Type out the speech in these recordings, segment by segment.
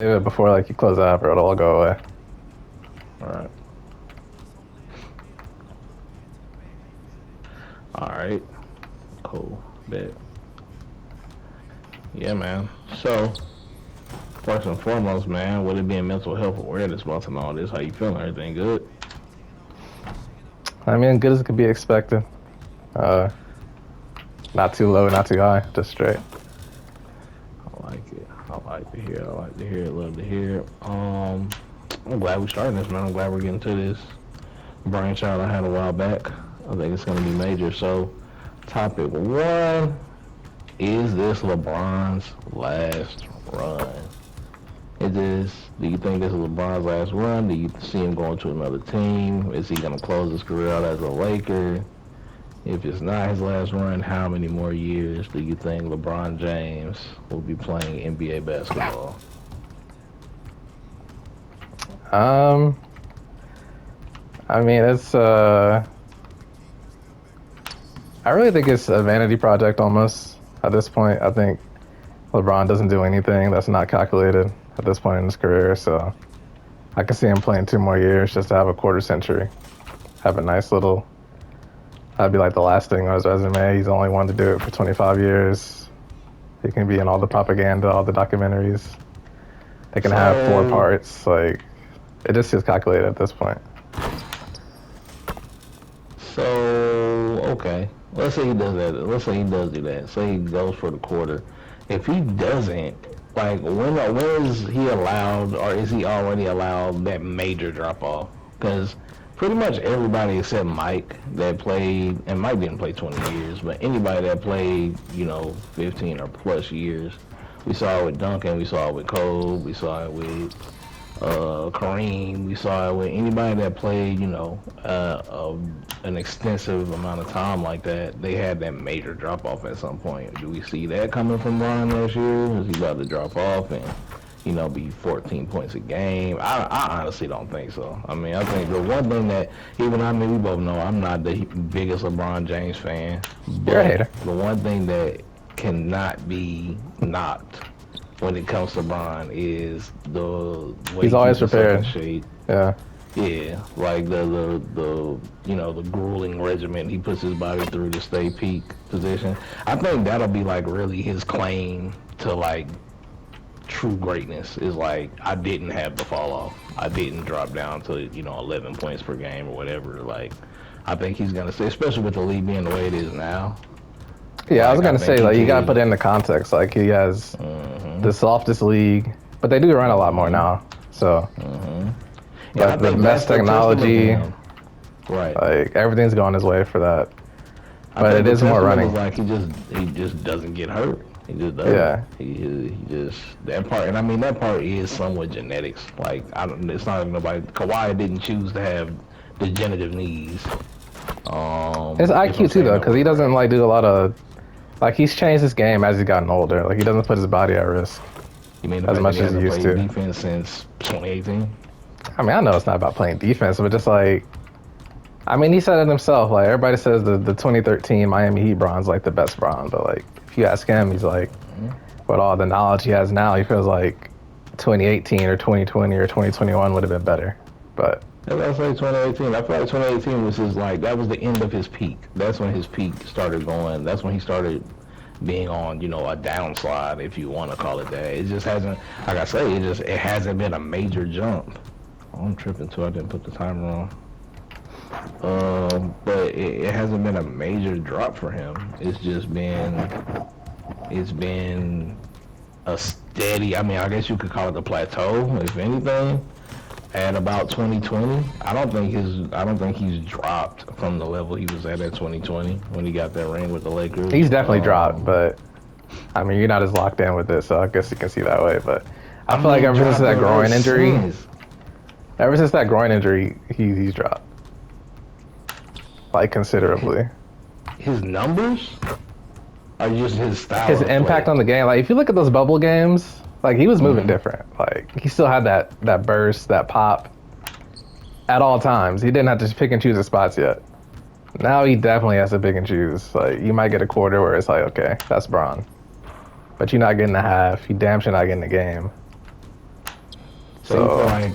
Do it before like you close the app or it'll all go away. All right. All right. Cool. Bet. Yeah, man. So, first and foremost, man, with it being mental health awareness month and all this, how you feeling? Everything good? I mean, good as it could be expected. Uh, Not too low, not too high, just straight. I like it. I like to hear it. I like to hear it. Love to hear it. I'm glad we're starting this, man. I'm glad we're getting to this brainchild I had a while back. I think it's going to be major. So, topic one, is this LeBron's last run? It is. Do you think this is LeBron's last run? Do you see him going to another team? Is he going to close his career out as a Laker? If it's not his last run, how many more years do you think LeBron James will be playing NBA basketball? Um, I mean, I really think it's a vanity project almost at this point. I think LeBron doesn't do anything that's not calculated at this point in his career, so I can see him playing 2 more years just to have a quarter century, have a nice little. That'd be like the last thing on his resume. He's only wanted to do it for 25 years. He can be in all the propaganda, all the documentaries. They can have four So, parts. Like, it just is calculated at this point. okay. Let's say he does that. Let's say he does do that. Say he goes for the quarter. If he doesn't, like, when is he allowed, or is he already allowed that major drop off? Because pretty much everybody except Mike that played, and Mike didn't play 20 years, but anybody that played, 15 or plus years, we saw it with Duncan, we saw it with Cole, we saw it with Kareem. We saw it with anybody that played, an extensive amount of time like that. They had that major drop off at some point. Do we see that coming from Brian next year? Is he about to drop off and, be 14 points a game? I honestly don't think so. I mean, I think the one thing that even we both know I'm not the biggest LeBron James fan, You're a but hater. the one thing that cannot be knocked when it comes to Bron is the way He's he always keeps himself in prepared. shape. Yeah. Yeah, like the grueling regimen he puts his body through to stay peak position. I think that'll be like really his claim to like true greatness is like I didn't have the fall off. I didn't drop down to 11 points per game or whatever. Like I think he's gonna say, especially with the league being the way it is now. Yeah, I was Like I gonna think say, he like, you gotta put could. it into context. Like, he has Mm-hmm, the softest league, but they do run a lot more mm-hmm, now. So, mm-hmm. And I but the think best that's the testament to technology, him. Right. like, everything's going his way for that. I But think it the is more testament is running. like he just doesn't get hurt. He just doesn't. Yeah. He just that part, and I mean that part is somewhat genetics. Like I don't. It's not like nobody. Kawhi didn't choose to have degenerative knees. It's If I'm IQ too, saying though, that because he word doesn't right. like do a lot of like he's changed his game as he's gotten older. Like he doesn't put his body at risk You mean the as fact that much he as he hasn't used played to. defense since 2018? I mean, I know it's not about playing defense, but just like I mean, he said it himself. Like everybody says the 2013 Miami Heat Bron's like the best Bron, but like if you ask him, he's like with all the knowledge he has now, he feels like 2018 or 2020 or 2021 would have been better. But I say 2018. I feel like 2018 was his like that was the end of his peak. That's when his peak started going. That's when he started being on, a downslide, if you want to call it that. It just hasn't, like I say, it hasn't been a major jump. Oh, I'm tripping too. I didn't put the timer on. But it hasn't been a major drop for him. It's been a steady. I mean, I guess you could call it a plateau, if anything. At about 2020, I don't think he's dropped from the level he was at 2020 when he got that ring with the Lakers. he's definitely dropped. But I mean, you're not as locked in with it, so I guess you can see that way. But I I feel like mean, ever since dropped that in what groin injury, sense? he's dropped like considerably. His numbers are just his style His of impact play. on the game, like if you look at those bubble games, like he was moving Mm-hmm. different. Like he still had that burst, that pop at all times. He didn't have to pick and choose his spots yet. Now he definitely has to pick and choose. Like you might get a quarter where it's like, okay, that's Braun, but you're not getting a half. You damn sure not getting the game. So you feel So like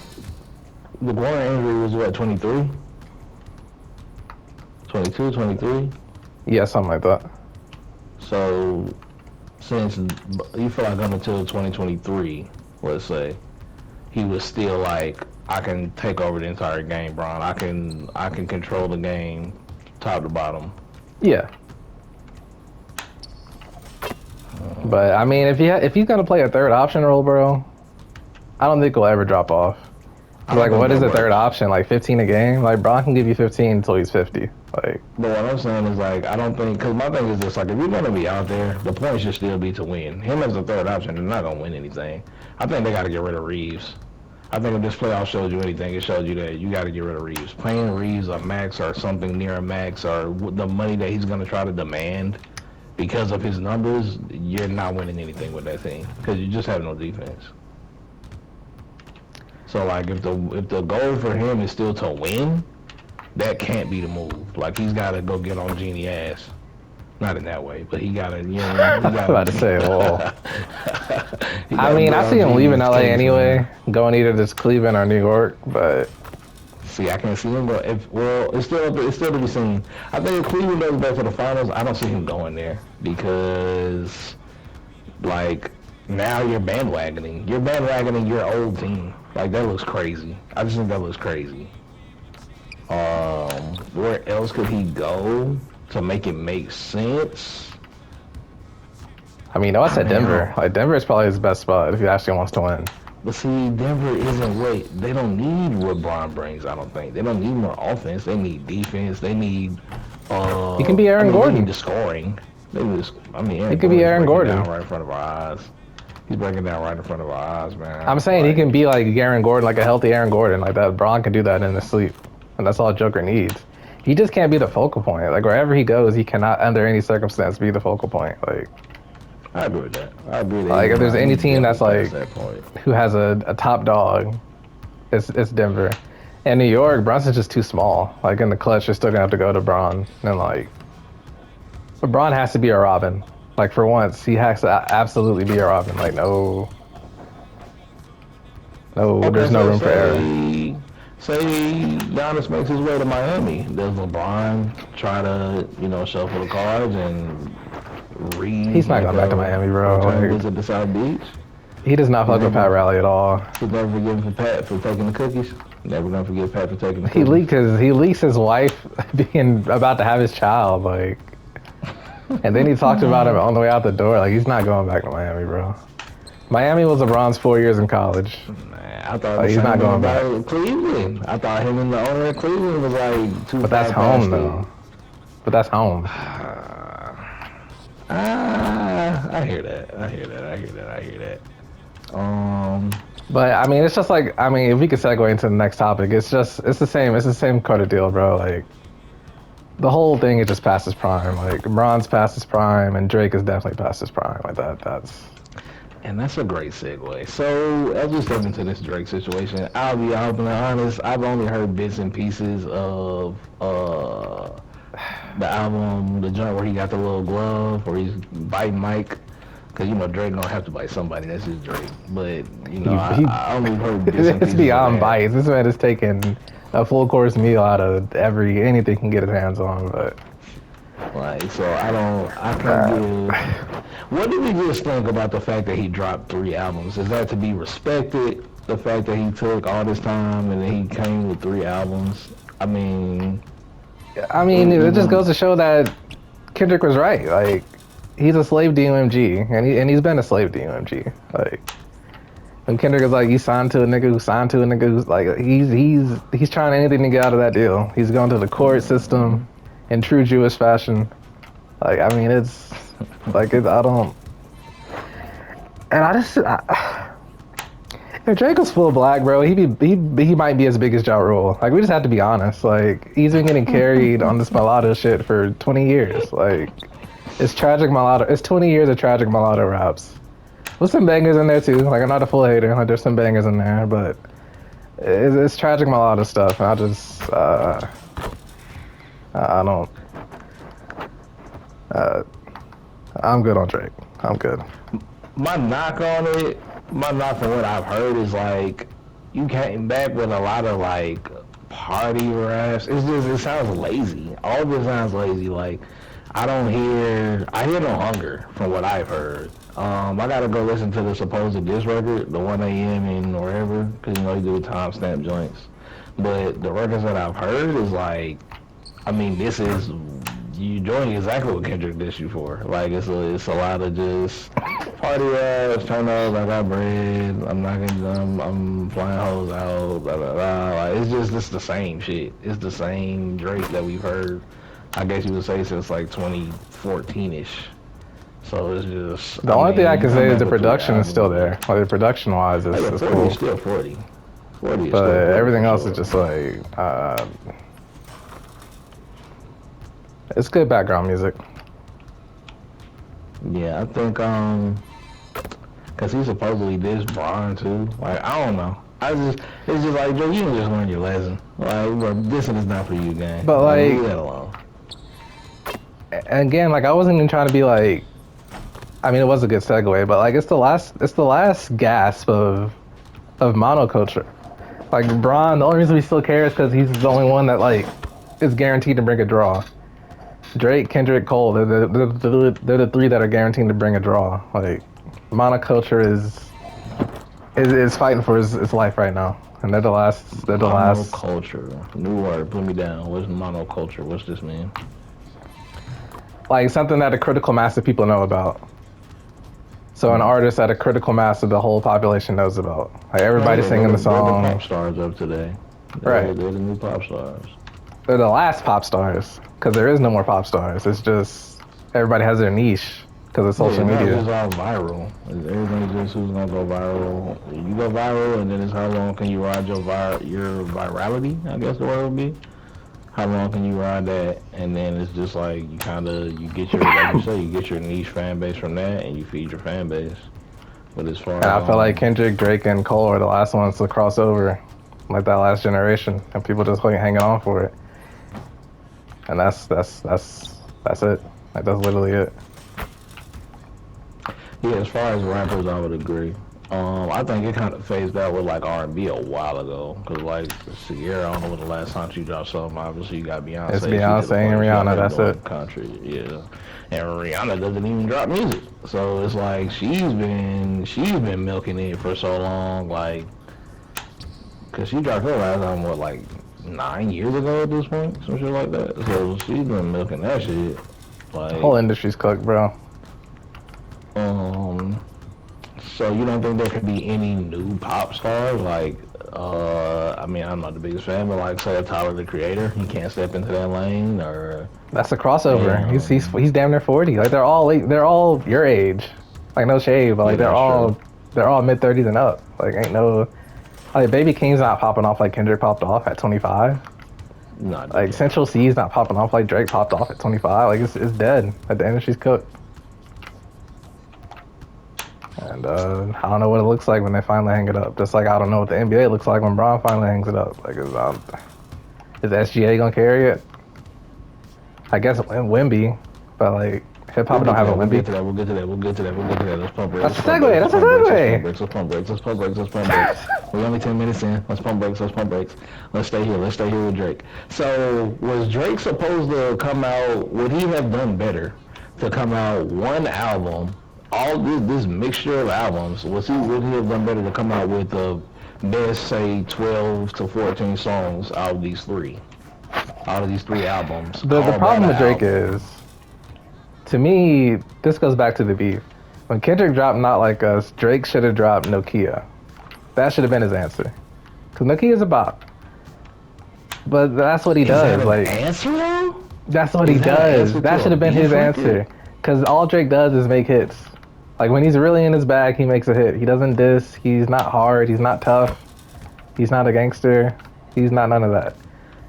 the Warren injury was what, 23? 22, 23? yeah, something like that. So since you feel like up until 2023, let's say, he was still like, I can take over the entire game, Bron. I can control the game top to bottom. Yeah. But I mean, if he's gonna play a third option role, bro, I don't think he'll ever drop off. I Like, don't think what is that the third works. option? Like 15 a game? Like, Bron can give you 15 until he's 50. Like, But what I'm saying is like, I don't think, because my thing is this, like, if you're gonna be out there, the point should still be to win. Him as a third option, they're not gonna win anything. I think they got to get rid of Reeves. I think if this playoff showed you anything, it showed you that you got to get rid of Reeves. Paying Reeves a max or something near a max or the money that he's gonna try to demand because of his numbers, you're not winning anything with that team because you just have no defense. So like, if the goal for him is still to win, that can't be the move. Like he's got to go get on Genie ass. Not in that way, but he gotta, you know, he I'm about to say, well, gotta. He I gotta mean, get I on see him leaving Genie's LA case, anyway, man. going either to Cleveland or New York. But See, I can't see him go. It's still to be seen. I think if Cleveland does go to the finals, I don't see him going there because, like, now you're bandwagoning. You're bandwagoning your old team. Like that looks crazy. I just think that looks crazy. Where else could he go to make it make sense? I mean, no, I I said mean, I Denver. don't. Like, Denver is probably his best spot if he actually wants to win. But see, Denver isn't what they don't need what Braun brings. I don't think they don't need more offense. They need defense. They need. He can be I Aaron mean, they need Gordon. the scoring. He Aaron could be Gordon's Aaron breaking Gordon. down right in front of our eyes. He's breaking down right in front of our eyes, I'm man. saying he can be like Aaron Gordon, like a healthy Aaron Gordon, like that. Braun can do that in his sleep, and that's all Joker needs. He just can't be the focal point. Like wherever he goes, he cannot, under any circumstance, be the focal point. I agree with that. I agree that Like if there's any he's team that's definitely like past that point. who has a top dog, it's Denver. And New York, Brunson's just too small. Like in the clutch, you're still gonna have to go to Braun, and like, but Braun has to be a Robin. Like for once, he has to absolutely be a Robin. Like no, Okay, there's no so room for error. say Giannis makes his way to Miami. Does LeBron try to, shuffle the cards and He's Reeves not make going back to Miami, bro. return Like, visit to South Beach? he does not He's fuck with never, Pat Riley at all. he's never forgiven Pat for taking the cookies. Never gonna forgive Pat for taking the He cookies. leaks his wife being about to have his child, like, and then he talked about him on the way out the door. Like he's not going back to Miami, bro. Miami was LeBron's 4 years in college. Man, I thought Like the he's same not thing going back. about Cleveland. I thought him and the owner of Cleveland was like too But that's far past home though. But that's home. I hear that. I hear that. I hear that. I hear that. But I mean, it's just like if we could segue into the next topic, it's the same kind of deal, bro. Like the whole thing is just past his prime. Like Bron's past his prime, and Drake is definitely past his prime. Like And that's a great segue. So, as we step into this Drake situation, I'll be honest, I've only heard bits and pieces of the album, the joint where he got the little glove, where he's biting Mike. Because, Drake don't have to bite somebody, that's just Drake. But, I only heard bits and it's pieces of beyond that. bias. This man is taking a full course meal out of anything he can get his hands on. But Like, so I can't give. What do we just think about the fact that he dropped 3 albums? Is that to be respected? The fact that he took all this time and then he came with 3 albums? I mean, it just goes to show that Kendrick was right. Like he's a slave to UMG, and he's been a slave to UMG. Like when Kendrick is like, you signed to a nigga who signed to a nigga who's like, he's trying anything to get out of that deal. He's going to the court system in true Jewish fashion. Like it's like I don't, and if Drake was full black, bro, he might be as big as Ja Rule. Like we just have to be honest. Like he's been getting carried on this mulatto shit for 20 years. Like it's tragic mulatto. It's 20 years of tragic mulatto raps. There's some bangers in there too. Like I'm not a full hater. Like there's some bangers in there, but it's tragic mulatto stuff. And I just I don't. I'm good on Drake. I'm good. my knock on what I've heard is like, you came back with a lot of like party raps. It sounds lazy. All of it sounds lazy. Like I hear no hunger from what I've heard. I gotta go listen to the supposed diss record, the 1 a.m. and wherever, because you know you do timestamp joints. But the records that I've heard is like, I mean, this is you doing exactly what Kendrick dissed you for. Like it's a lot of just party raps, turn up, I got bread, I'm knocking them, I'm flying hoes out, blah blah blah. Like it's the same shit. It's the same Drake that we've heard. I guess you would say since like 2014ish. So it's just The only thing I can say is the with production is still there. Like the production wise, Like, it's 40 cool. is still 40. 40 is But still 40 everything for else sure. is just like, it's good background music. Yeah, I think cause he supposedly dissed Braun too. Like I don't know. It's just like Joe, you can just learn your lesson. Like, bro, this is not for you, gang. But, like- leave that alone. And again, like I wasn't even trying to be like, I mean, it was a good segue, but like it's the last gasp of monoculture. Like Braun, the only reason we still care is because he's the only one that like is guaranteed to bring a draw. Drake, Kendrick, Cole, they're the three that are guaranteed to bring a draw. Like monoculture is fighting for his life right now, and they're the last. Monoculture. New word. Put me down. What's monoculture? What's this mean? Like something that a critical mass of people know about. So an artist that a critical mass of the whole population knows about. Like everybody's singing the They're the song. pop stars of today. Right. They're the new pop stars. They're the last pop stars because there is no more pop stars. It's just everybody has their niche because of social Yeah, media. it's all viral. Everything's just who's gonna go viral. You go viral, and then it's how long can you ride your virality? I guess the word would be. How long can you ride that? And then it's just like you get your like you say, you get your niche fan base from that, and you feed your fan base. But as far And I feel like Kendrick, Drake, and Cole are the last ones to cross over, like that last generation, and people just like hanging on for it. And that's it. Like that's literally it. yeah, as far as rappers, I would agree. I think it kind of phased out with like R&B a while ago, cause like Sierra, I don't know when the last time she dropped something. Obviously, you got Beyonce. It's She did Beyonce a bunch and of Rihanna, shit that's doing it. Country, yeah. And Rihanna doesn't even drop music, so it's like she's been milking it for so long, like, cause she dropped her last album what like 9 years ago at this point, some shit like that. So she's been milking that shit. Like, The whole industry's cooked, bro. So you don't think there could be any new pop stars? Like, I mean, I'm not the biggest fan, but like, say, Tyler, the Creator, he can't step into that lane, or That's a crossover. Yeah. He's damn near 40. Like they're all your age. Like no shade, but like Yeah, they're all mid 30s and up. Like ain't no like Baby King's not popping off like Kendrick popped off at 25. not Like Central C's not popping off like Drake popped off at 25. Like it's dead. Like the industry's cooked. And I don't know what it looks like when they finally hang it up. Just like I don't know what the NBA looks like when Braun finally hangs it up. Like is SGA gonna carry it? I guess Wimby, but like hip hop don't have a We'll Wimby. get to that. We'll get to that. Let's pump brakes. That's a segue. That's a segue. Let's pump brakes. We're only 10 minutes in. Let's pump brakes. Let's stay here with Drake. So, was Drake supposed to come out, would he have done better to come out one album, all this mixture of albums, would he have done better to come out with the best, say, 12 to 14 songs out of these three albums? The problem with Drake is, to me, this goes back to the beef. When Kendrick dropped Not Like Us, Drake should have dropped Nokia. That should have been his answer. Because Nokia's a bop. But that's what he does. Like, answer though? that's what he Is that an does. answer That to should have a been his beef answer. Because all Drake does is make hits. Like, when he's really in his bag, he makes a hit. He doesn't diss. He's not hard. He's not tough. He's not a gangster. He's not none of that.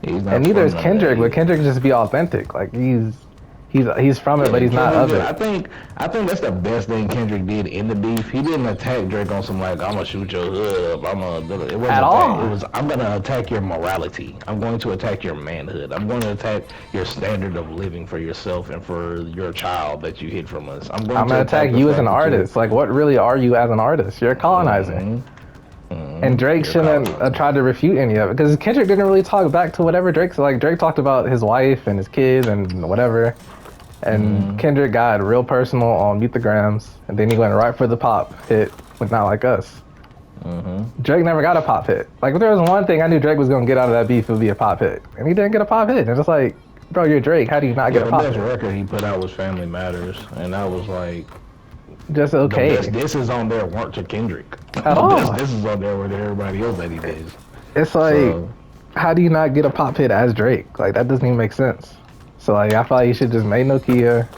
And neither is Kendrick, but Kendrick just be authentic. Like, he's from it, but he's not of it. I think that's the best thing Kendrick did in the beef. He didn't attack Drake on some like, I'm gonna shoot your hood up. It wasn't At all. It was, I'm gonna attack your morality. I'm going to attack your manhood. I'm going to attack your standard of living for yourself and for your child that you hid from us. I'm gonna attack the you as fact an that artist. Like, what really are you as an artist? You're a colonizer. And Drake You're calling shouldn't on him. try to refute any of it because Kendrick didn't really talk back to whatever Drake's like. Drake talked about his wife and his kids and whatever, and Kendrick got real personal on Mute the Grams, and then he went right for the pop hit with Not Like Us. Drake never got a pop hit. Like if there was one thing I knew Drake was gonna get out of that beef, it would be a pop hit, and he didn't get a pop hit. And it's like, bro, you're Drake. How do you not Yeah, get a the pop best hit? record he put out was Family Matters, and that was like Just the okay best. This is on there weren't to Kendrick. at all. This is on there with everybody else that he did. It's like, So how do you not get a pop hit as Drake? Like that doesn't even make sense. So like, I feel like you should just make Nokia,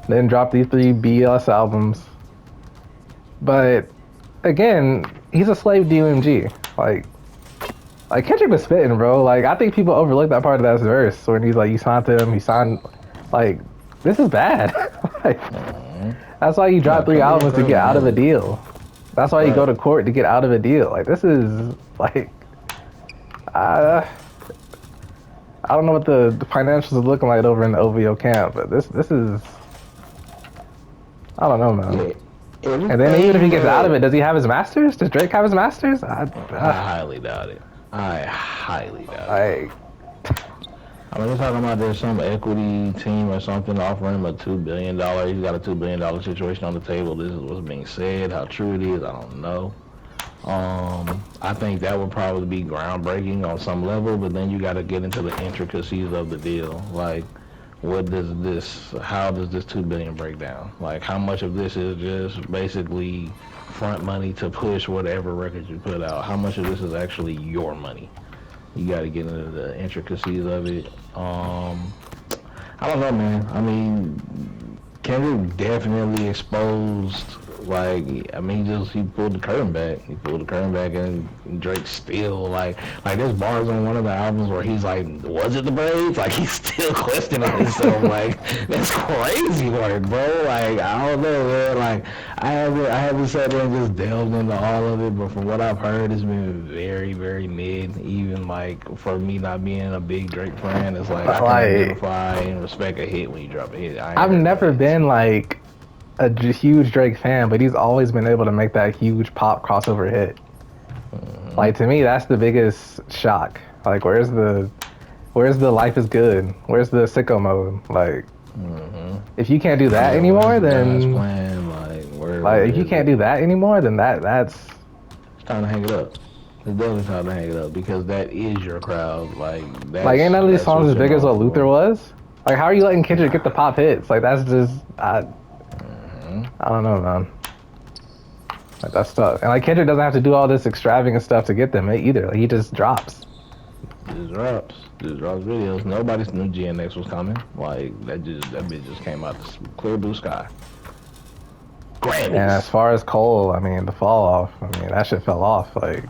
then drop these 3 BS albums. But again, he's a slave to UMG. Like Kendrick was spitting, bro. Like I think people overlook that part of that verse when he's like, "You signed to him. He signed." Like this is bad. Like that's why you drop 3 albums to get out of a deal. That's why you go to court to get out of a deal. Like this is like, I don't know what the financials are looking like over in the OVO camp, but this is, I don't know, man. And then even if he gets out of it, does he have his masters? Does Drake have his masters? I highly doubt it. I highly doubt it. I mean, they're talking about there's some equity team or something offering him a $2 billion. He's got a $2 billion situation on the table. This is what's being said. How true it is, I don't know. I think that would probably be groundbreaking on some level, but then you got to get into the intricacies of the deal. Like, how does this $2 billion break down? Like, how much of this is just basically front money to push whatever records you put out? How much of this is actually your money? You got to get into the intricacies of it. I don't know, man. I mean, Kendrick definitely exposed. Like, I mean, he pulled the curtain back. He pulled the curtain back, and Drake still like there's bars on one of the albums where he's like, "Was it the braids?" Like he's still questioning himself. Like that's crazy work, bro. Like I don't know, man. Like I haven't sat there and just delved into all of it, but from what I've heard, it's been very, very mid. Even like for me not being a big Drake fan, it's like I can identify and respect a hit when you drop a hit. I've never been like a huge Drake fan, but he's always been able to make that huge pop crossover hit. Like to me, that's the biggest shock. Like where's the Life is Good? Where's the Sicko Mode? Like if you can't do that anymore, then like if you can't do that anymore, then that's it's time to hang it up. It's definitely time to hang it up because that is your crowd. Like ain't none of these songs as big as what Luther was. Like how are you letting Kendrick get the pop hits? Like that's just I don't know, man. Like that's tough. And like Kendrick doesn't have to do all this extravagant stuff to get them either. Like he just drops. Just drops videos. Nobody knew GNX was coming. Like that bitch just came out the clear blue sky. Grammys. And as far as Cole, I mean the fall off. I mean that shit fell off. Like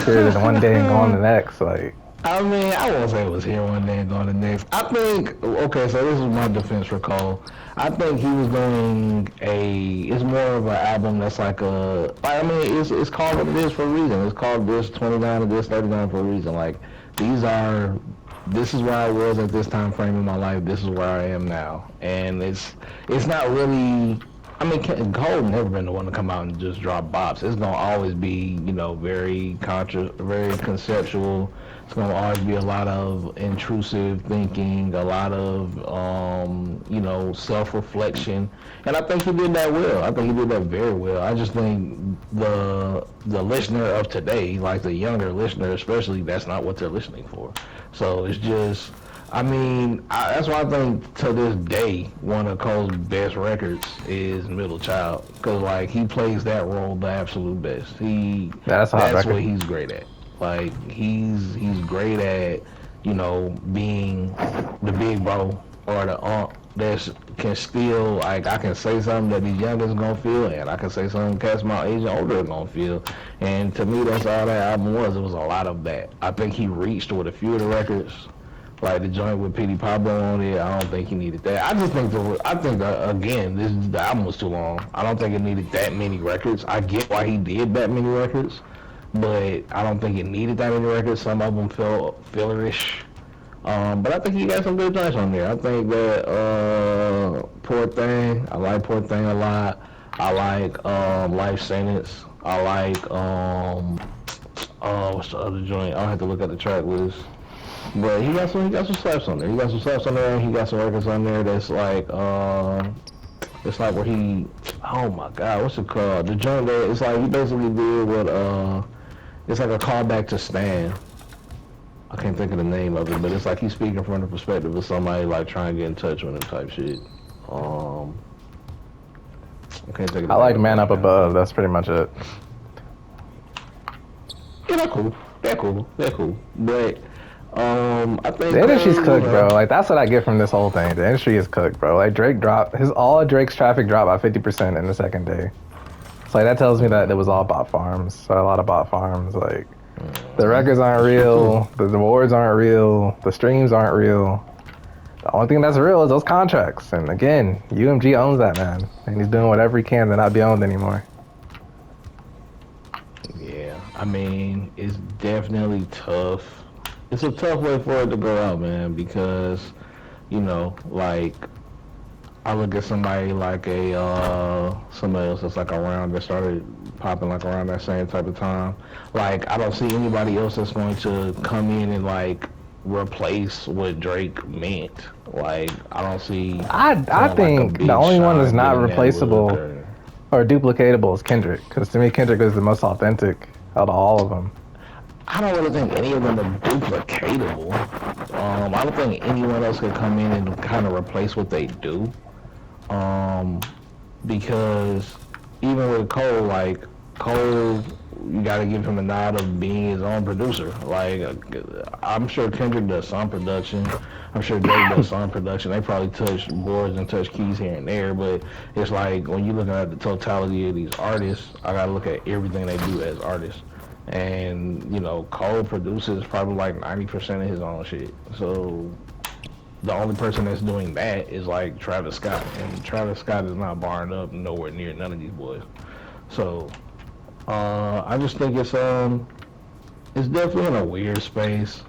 here one day and going the next. Like I mean, I won't say it was here one day and going the next. I think, okay, so this is my defense for Cole. I think he was doing it's more of an album that's like I mean, it's called what it is for a reason. It's called this 29 and this 39 for a reason. Like, this is where I was at this time frame in my life. This is where I am now. And it's not really, I mean, Cole never been the one to come out and just drop bops. It's going to always be, very conceptual. It's going to always be a lot of intrusive thinking, a lot of, self-reflection. And I think he did that well. I think he did that very well. I just think the listener of today, like the younger listener especially, that's not what they're listening for. So it's just, I mean, that's why I think to this day, one of Cole's best records is Middle Child. Because, like, he plays that role the absolute best. That's what he's great at. Like he's great at, being the big bro or the that can still, like, I can say something that these youngers gonna feel, and I can say something cats my age and older gonna feel. And to me, that's all that album was. It was a lot of that. I think he reached with a few of the records, like the joint with Petey Pablo on it. I don't think he needed that. I think again, the album was too long. I don't think it needed that many records. I get why he did that many records, but I don't think it needed that many records. Some of them felt fillerish. But I think he got some good joints on there. I think that Poor Thing, I like Poor Thing a lot. I like Life Sentence. I like oh, what's the other joint? I'll have to look at the track list. But he got some slaps on there. He got some slaps on there. He got some records on there that's like it's like where he, oh my god, what's it called? The joint that it's like he basically did what it's like a callback to Stan. I can't think of the name of it, but it's like he's speaking from the perspective of somebody like trying to get in touch with him type shit. I can't think of the I name like of Man it Up right now. Above. That's pretty much it. Yeah, they're cool. They're cool. They're cool. But I think The industry's Cole, cooked, bro. Like that's what I get from this whole thing. The industry is cooked, bro. Like Drake dropped all of Drake's traffic dropped by 50% in the second day. So like that tells me that it was all bot farms. So a lot of bot farms. Like the records aren't real, the awards aren't real, the streams aren't real. The only thing that's real is those contracts. And again, UMG owns that man, and he's doing whatever he can to not be owned anymore. yeah, I mean, it's definitely tough. It's a tough way for it to go out, man, because, you know, like, I look at somebody like somebody else that's like around that started popping like around that same type of time. Like, I don't see anybody else that's going to come in and like replace what Drake meant. Like, I don't see. I someone think like a the Big only one that's Sean not getting that replaceable look or- or duplicatable is Kendrick, because to me Kendrick is the most authentic out of all of them. I don't really think any of them are duplicatable. I don't think anyone else could come in and kind of replace what they do. Because even with Cole, like Cole, you got to give him a nod of being his own producer. Like I'm sure Kendrick does some production. I'm sure Drake does some production. They probably touch boards and touch keys here and there, but it's like when you're looking at the totality of these artists, I gotta look at everything they do as artists. And you know, Cole produces probably like 90% of his own shit. So the only person that's doing that is like Travis Scott, and Travis Scott is not barring up nowhere near none of these boys. So I just think it's definitely in a weird space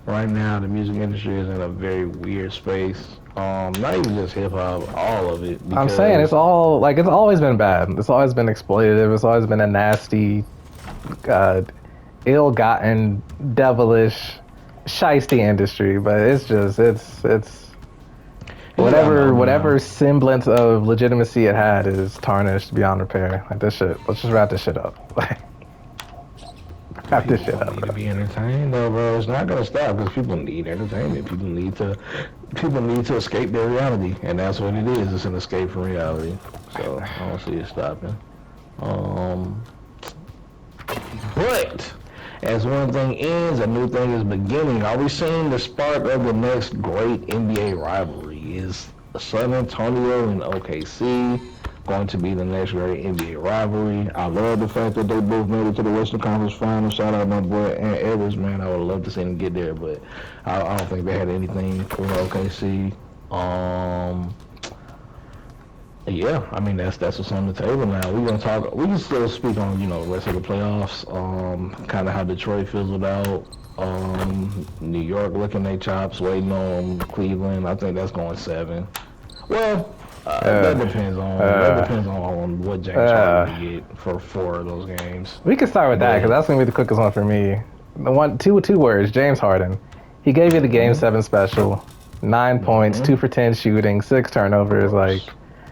right now. The music industry is in a very weird space. Not even just hip hop, all of it. I'm saying it's all like it's always been bad. It's always been exploitative. It's always been a nasty, ill-gotten, devilish, shiesty industry. But it's just it's whatever semblance of legitimacy it had is tarnished beyond repair. Like this shit. Let's just wrap this shit up. Like wrap this shit up. Need to be entertained, though, bro. It's not gonna stop because people need entertainment. People need to escape their reality, and that's what it is. It's an escape from reality. So I don't see it stopping. But as one thing ends, a new thing is beginning. Are we seeing the spark of the next great NBA rivalry? Is San Antonio and OKC going to be the next great NBA rivalry? I love the fact that they both made it to the Western Conference Finals. Shout out my boy Ant Edwards, man. I would love to see them get there, but I don't think they had anything for OKC. Yeah, I mean that's what's on the table now. We're gonna talk. We can still speak on the rest of the playoffs. Kind of how Detroit fizzled out. New York licking their chops, waiting on Cleveland. I think that's going 7. Well, that depends on what James Harden will get for 4 of those games. We can start with that because that's gonna be the quickest one for me. Two words. James Harden. He gave you the Game 7 special. 9 points, 2 for 10 shooting, 6 turnovers. Like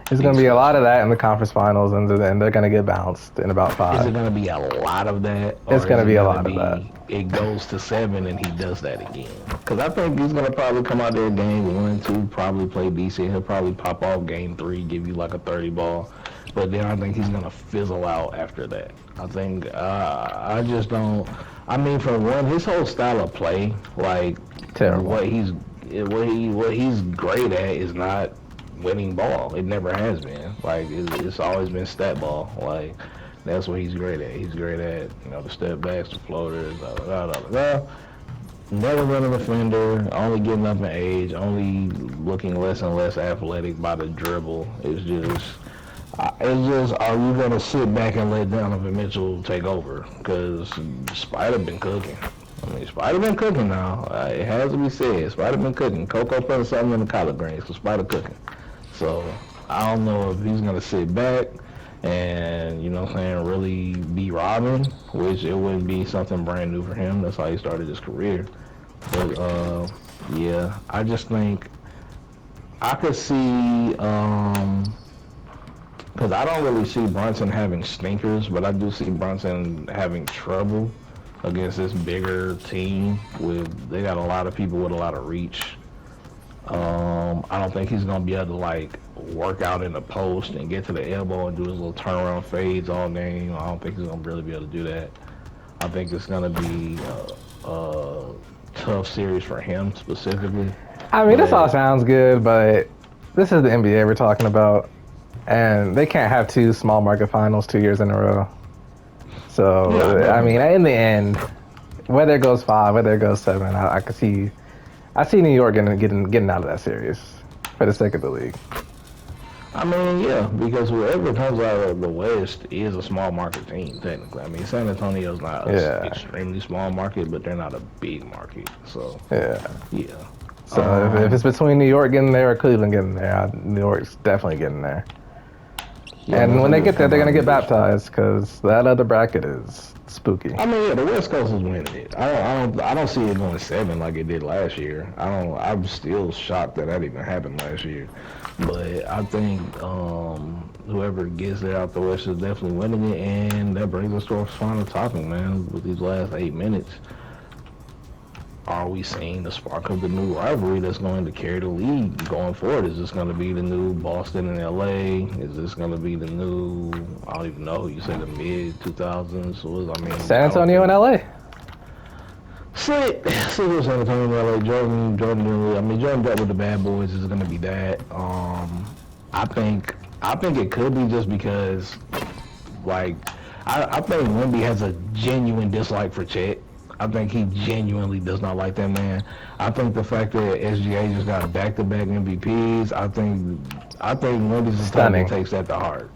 it's gonna be a lot of that in the conference finals, and then they're gonna get bounced in about 5. Is it gonna be a lot of that? It's gonna be a lot of that. It goes to 7 and he does that again. Because I think he's gonna probably come out there game 1, 2, probably play decent. He'll probably pop off game 3, give you like a 30 ball. But then I think he's gonna fizzle out after that. I think I just don't. I mean, for one, his whole style of play, like Terrible. what he's great at is not winning ball. It never has been. Like it's always been stat ball. Like that's what he's great at. He's great at the step backs, the floaters, blah, blah, blah, blah, blah. Never been an offender. Only getting up in age. Only looking less and less athletic by the dribble. It's just. Are you gonna sit back and let Donovan Mitchell take over? Because Spider been cooking. I mean, Spider been cooking now. It has to be said. Spider been cooking. Coco putting something in the collard greens. So Spider cooking. So I don't know if he's gonna sit back and you know what I'm saying, really be Robin, which it wouldn't be something brand new for him. That's how he started his career. But yeah, I just think I could see because I don't really see Brunson having stinkers, but I do see Brunson having trouble against this bigger team. With they got a lot of people with a lot of reach. I don't think he's gonna be able to like work out in the post and get to the elbow and do his little turnaround fades all game. I don't think he's gonna really be able to do that. I think it's gonna be a tough series for him specifically. I mean, this all But sounds good, but this is the NBA we're talking about, and they can't have two small market finals 2 years in a row. yeah, So, I mean, definitely. in the end, whether it goes 5, whether it goes 7, I could see, I see New York getting out of that series for the sake of the league. I mean, yeah, because whoever comes out of the West is a small market team, technically. I mean, San Antonio's not an Yeah, extremely small market, but they're not a big market. So, yeah. yeah. So if it's between New York getting there or Cleveland getting there, New York's definitely getting there. Yeah, And that's when they gonna get there, depend they're gonna on get division. baptized because that other bracket is spooky. I mean, yeah, the West Coast is winning it. I don't see it going 7 like it did last year. I don't. I'm still shocked that that even happened last year. But I think whoever gets there out the West is definitely winning it, and that brings us to our final topic, man. With these last 8 minutes, are we seeing the spark of the new rivalry that's going to carry the league going forward? Is this going to be the new Boston and LA? Is this going to be the new, I don't even know, you say the mid 2000s? I mean, San I don't Antonio and think. LA. Sit with San Antonio, LA, Jordan. I mean, Jordan dealt with the bad boys. Is going to be that. I think, I think it could be just because, like, I think Wemby has a genuine dislike for Chet. I think he genuinely does not like that man. I think the fact that SGA just got back-to-back MVPs. I think Wemby's the type that Stunning. takes that to heart.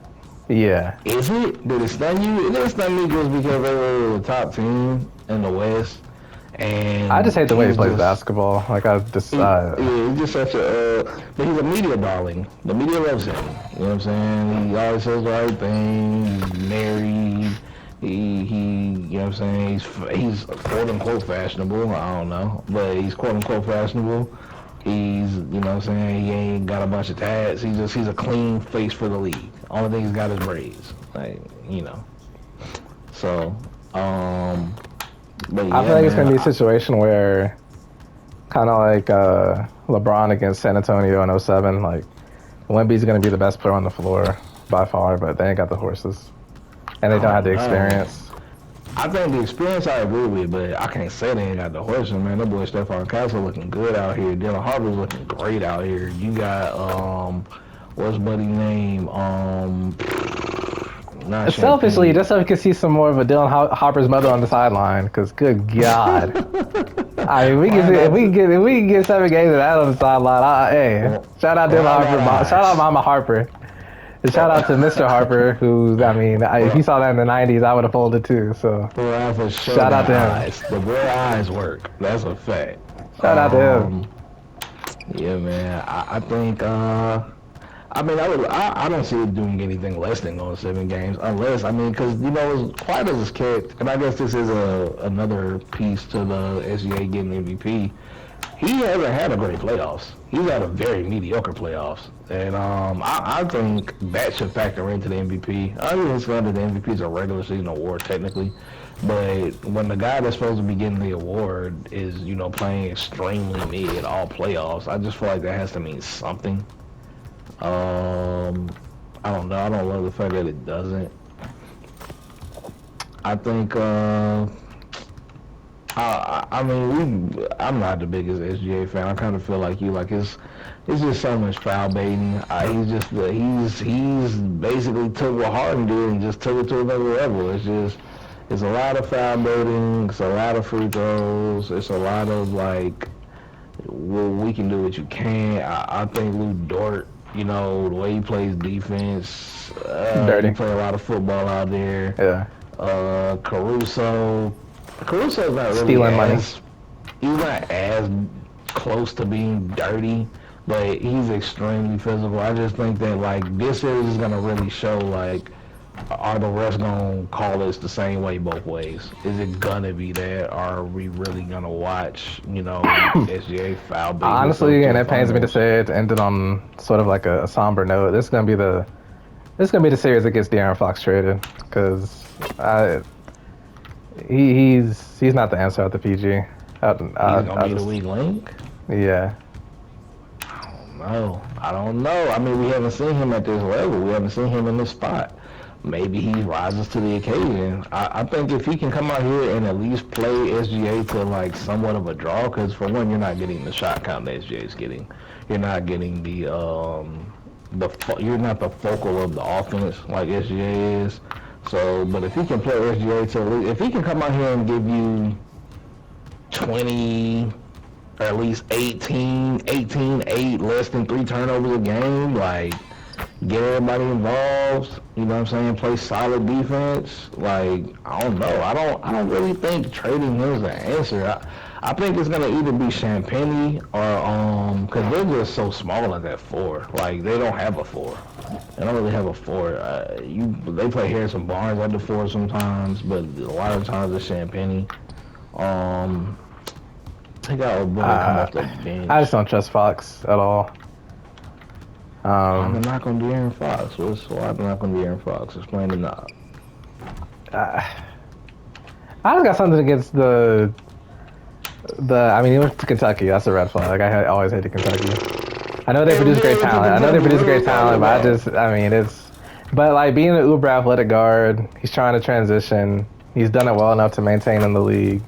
Yeah. Is it? Did it stun you? It didn't stun me just because they were the top team in the West, I just and hate the way he he's plays just basketball. Like I just, he's just such a. But he's a media darling. The media loves him. You know what I'm saying? He always says the right thing. He's married. You know what I'm saying? He's quote unquote fashionable. I don't know, but he's quote unquote fashionable. You know what I'm saying? He ain't got a bunch of tats. He's a clean face for the league. Only thing he's got is braids. Like, you know. So, but I feel yeah, like it's man. gonna be a situation where kind of like LeBron against San Antonio in '07. Like Wemby's gonna be the best player on the floor by far, but they ain't got the horses and they I don't have the don't know. experience. I think the experience I agree with, but I can't say they ain't got the horses, man. That boy Stephon Castle looking good out here. Dylan Harper's looking great out here. You got what's buddy name? Not Selfishly, Champagne. just so we can see some more of a Dylan Harper's mother on the sideline, because good God. I mean, Why not? if we can get 7 games of that on the sideline. Hey, shout out Dylan Why Harper, not shout out eyes? Mama Harper, and shout out to Mr. Harper, who I mean, if you Well, saw that in the '90s, I would have folded too. So well, for sure shout out got to him. eyes. The boy eyes work. That's a fact. Shout out to him. Yeah, man. I think I mean, I don't see it doing anything less than going 7 games, unless, I mean, because, you know, as quiet as it's kept, and I guess this is another piece to the SGA getting MVP, he hasn't had a great playoffs. He's had a very mediocre playoffs. And I think that should factor into the MVP. I understand that the MVP is a regular season award, technically. But when the guy that's supposed to be getting the award is, you know, playing extremely mid all playoffs, I just feel like that has to mean something. Um, I don't know. I don't love the fact that it doesn't. I think. I mean, I'm not the biggest SGA fan. I kind of feel like you. Like it's just so much foul baiting. He's basically took what Harden did and just took it to another level. It's a lot of foul baiting. It's a lot of free throws. It's a lot of like, well, we can do what you can. I think Lou Dort, you know, the way he plays defense, you Dirty. play a lot of football out there. Yeah. Caruso, Caruso's not really Stealing money. he's not as close to being dirty, but he's extremely physical. I just think that like this series is gonna really show like are the rest gonna call this the same way both ways? Is it gonna be that? Are we really gonna watch, SGA foul bait himself Honestly, to and the it pains me to finals? say it, ended on sort of like a somber note. This is gonna be the series that gets De'Aaron Fox traded because he's not the answer at the PG. He's gonna be the weak link? Yeah. No, I don't know. I mean, we haven't seen him at this level. We haven't seen him in this spot. Maybe he rises to the occasion. I think if he can come out here and at least play SGA to like somewhat of a draw, because for one, you're not getting the shot count that SGA is getting. You're not getting you're not the focal of the offense like SGA is. So, but if he can play SGA to at least, if he can come out here and give you 20 or at least 18, 8, less than 3 turnovers a game, like get everybody involved, you know what I'm saying, play solid defense, like I don't know. I don't really think trading him is the answer. I think it's gonna either be Champagny or cause they're just so small at that 4. Like they don't have a 4. They don't really have a 4. They play Harrison Barnes at the 4 sometimes, but a lot of times it's Champagny. They got a boy come off the bench. I just don't trust Fox at all. I'm not gonna be Aaron Fox. Why am I not gonna be Aaron Fox? Explain the knob. I just got something against the. I mean, he went to Kentucky. That's a red flag. I always hated Kentucky. I know they produce great talent. But But like being an uber athletic guard, he's trying to transition. He's done it well enough to maintain in the league.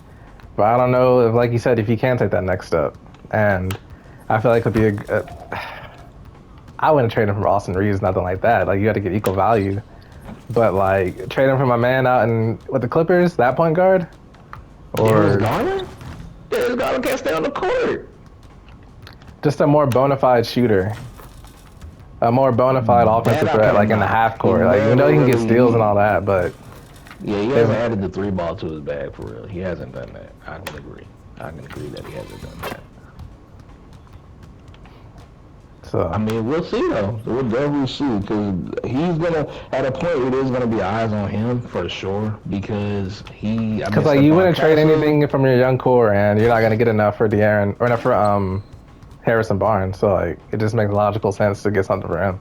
But I don't know if, like you said, if he can take that next step. And I feel like it'd be I wouldn't trade him for Austin Reeves, nothing like that. Like you got to get equal value. But like trade him for my man out with the Clippers, that point guard, Darius Garland can't stay on the court. Just a more bona fide shooter, a more bona fide offensive threat, like in the half court. Like you know he can get steals and all that, but yeah, he hasn't added the 3 ball to his bag for real. He hasn't done that. I can agree that he hasn't done that. So I mean, we'll see though. We'll definitely see because he's gonna at a point it is gonna be eyes on him for sure because because like you wouldn't trade anything from your young core and you're not gonna get enough for De'Aaron or enough for Harrison Barnes. So like it just makes logical sense to get something for him.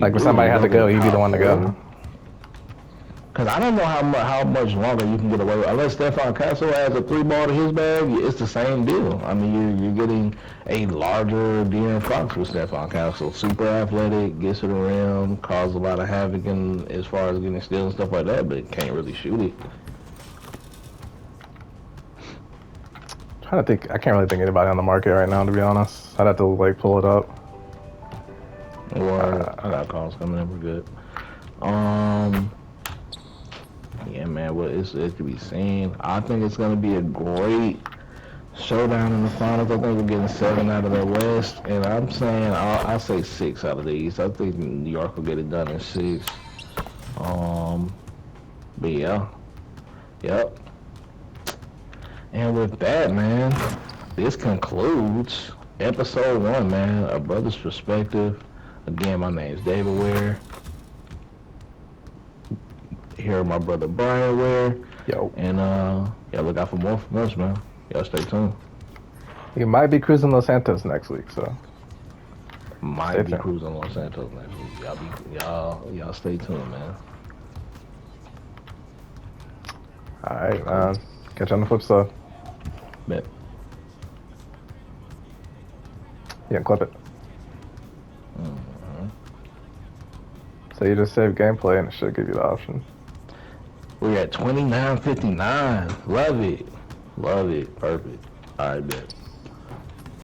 Like if somebody had to go, you'd be the one to go. Because I don't know how much longer you can get away with. Unless Stephon Castle has a 3 ball to his bag, it's the same deal. I mean, you're getting a larger De'Aaron Fox with Stephon Castle. Super athletic, gets to the rim, causes a lot of havoc as far as getting steals and stuff like that, but can't really shoot it. I'm trying to think. I can't really think of anybody on the market right now, to be honest. I'd have to like pull it up. Or I got calls coming in. We're good. Yeah, man, it could be seen. I think it's going to be a great showdown in the finals. I think we're getting 7 out of the West, and I'm saying I'll say 6 out of the East. I think New York will get it done in 6. But yeah, yep. And with that, man, this concludes episode 1, man. A brother's perspective. Again, my name is David Ware. Here, my brother Brian Ware. Yo. And yeah, look out for more from us, man. Y'all stay tuned. You might be cruising Los Santos next week, so. Might be cruising Los Santos next week. Y'all stay tuned, man. All right, man. Catch you on the flip side. Bet. Yeah, clip it. So you just save gameplay and it should give you the option. We're at 29:59. Love it. Perfect. All right, bet.